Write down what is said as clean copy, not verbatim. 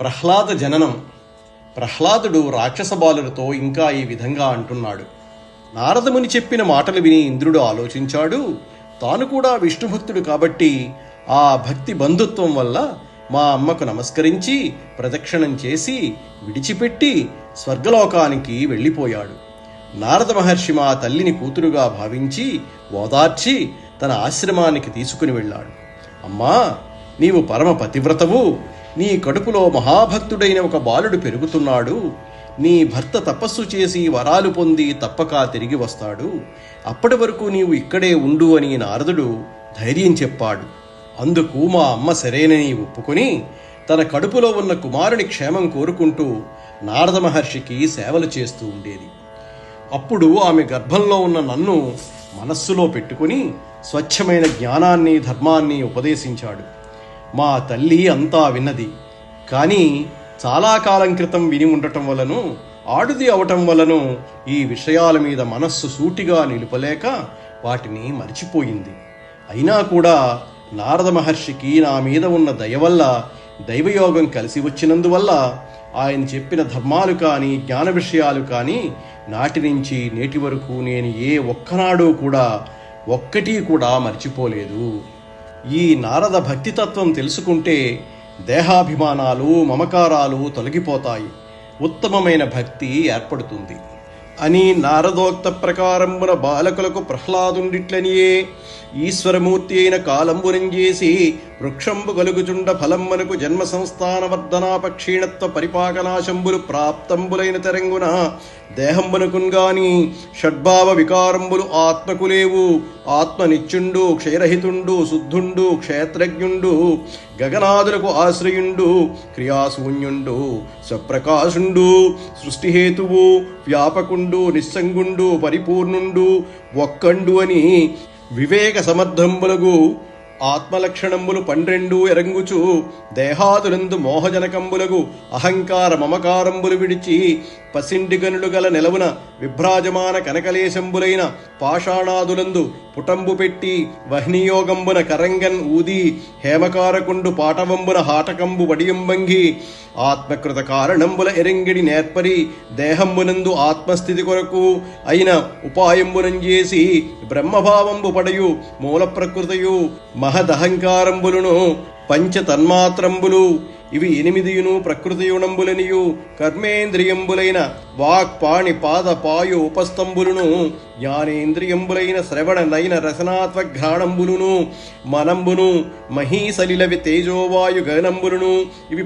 ప్రహ్లాద జననం. ప్రహ్లాదుడు రాక్షస బాలులతో ఇంకా ఈ విధంగా అంటున్నాడు. నారదముని చెప్పిన మాటలు విని ఇంద్రుడు ఆలోచించాడు. తాను కూడా విష్ణుభక్తుడు కాబట్టి ఆ భక్తి బంధుత్వం వల్ల మా అమ్మకు నమస్కరించి ప్రదక్షిణం చేసి విడిచిపెట్టి స్వర్గలోకానికి వెళ్ళిపోయాడు. నారద మహర్షి మా తల్లిని కూతురుగా భావించి ఓదార్చి తన ఆశ్రమానికి తీసుకుని వెళ్ళాడు. అమ్మా, నీవు పరమ పతివ్రతవు. నీ కడుపులో మహాభక్తుడైన ఒక బాలుడు పెరుగుతున్నాడు. నీ భర్త తపస్సు చేసి వరాలు పొంది తప్పక తిరిగి వస్తాడు. అప్పటి వరకు నీవు ఇక్కడే ఉండు అని నారదుడు ధైర్యం చెప్పాడు. అందుకు మా అమ్మ సరేనని ఒప్పుకొని తన కడుపులో ఉన్న కుమారుని క్షేమం కోరుకుంటూ నారద మహర్షికి సేవలు చేస్తూ ఉండేది. అప్పుడు ఆమె గర్భంలో ఉన్న నన్ను మనస్సులో పెట్టుకుని స్వచ్ఛమైన జ్ఞానాన్ని ధర్మాన్ని ఉపదేశించాడు. మా తల్లి అంతా విన్నది. కానీ చాలా కాలం క్రితం విని ఉండటం వలను ఆడుది అవటం వలను ఈ విషయాల మీద మనస్సు సూటిగా నిలుపలేక వాటిని మరిచిపోయింది. అయినా కూడా నారద మహర్షికి నా మీద ఉన్న దయ వల్ల, దైవయోగం కలిసి వచ్చినందువల్ల ఆయన చెప్పిన ధర్మాలు కానీ జ్ఞాన విషయాలు కానీ నాటి నుంచి నేటి వరకు నేను ఏ ఒక్కనాడు కూడా ఒక్కటి కూడా మర్చిపోలేదు. ఈ నారద భక్తితత్వం తెలుసుకుంటే దేహాభిమానాలు మమకారాలు తొలగిపోతాయి, ఉత్తమమైన భక్తి ఏర్పడుతుంది అని నారదోక్త ప్రకారమున బాలకులకు ప్రహ్లాదుండిట్లనియే ఈశ్వరమూర్తి అయిన కాలంబునం చేసి వృక్షంబు కలుగుచుండ ఫలంబనకు జన్మ సంస్థాన వర్ధనాప క్షీణత్వ పరిపాకనాశంబులు ప్రాప్తంబులైన తెరంగున దేహంబునకున్గాని షడ్భావ వికారంబులు ఆత్మకులేవు. ఆత్మ నిత్యుండు, క్షయరహితుండు, శుద్ధుండు, క్షేత్రజ్ఞుండు, గగనాదులకు ఆశ్రయుండు, క్రియాశూన్యుండు, స్వప్రకాశుండు, సృష్టిహేతువు, వ్యాపకుండు, నిస్సంగుండు, పరిపూర్ణుండు, ఒక్కండు అని వివేక సమర్థంబులగు ఆత్మలక్షణంబులు 12 ఎరంగుచు దేహాదులందు మోహజనకంబులగు అహంకార మమకారంబులు విడిచి పసిండిగనులు గల నెలవున విభ్రాజమాన కనకలేశంబులైన పాషాణాదులందు పుటంబు పెట్టి వహ్నియోగంబున కరంగన్ ఊది హేమకారకుండు పాటవంబున హాటకంబు వడియంబంగి ఆత్మకృత కారణంబుల ఎరంగిడి నేర్పరి దేహంబునందు ఆత్మస్థితి కొరకు అయిన ఉపాయంబునం చేసి బ్రహ్మభావంబు పడయు మూల ప్రకృతయు మహదహంకారంబులను పంచతన్మాత్రంబులు ఇవి 8 ప్రకృతియుణంబులనియు కర్మేంద్రియంబులైన వాక్ పాణి పాద పాయు ఉపస్తంభులను జ్ఞానేంద్రియంబులైన శ్రవణ నయన రసనాత్వఘ్రాణంబులను మనంబును మహీసలిలవి తేజోవాయు గగనంబులను ఇవి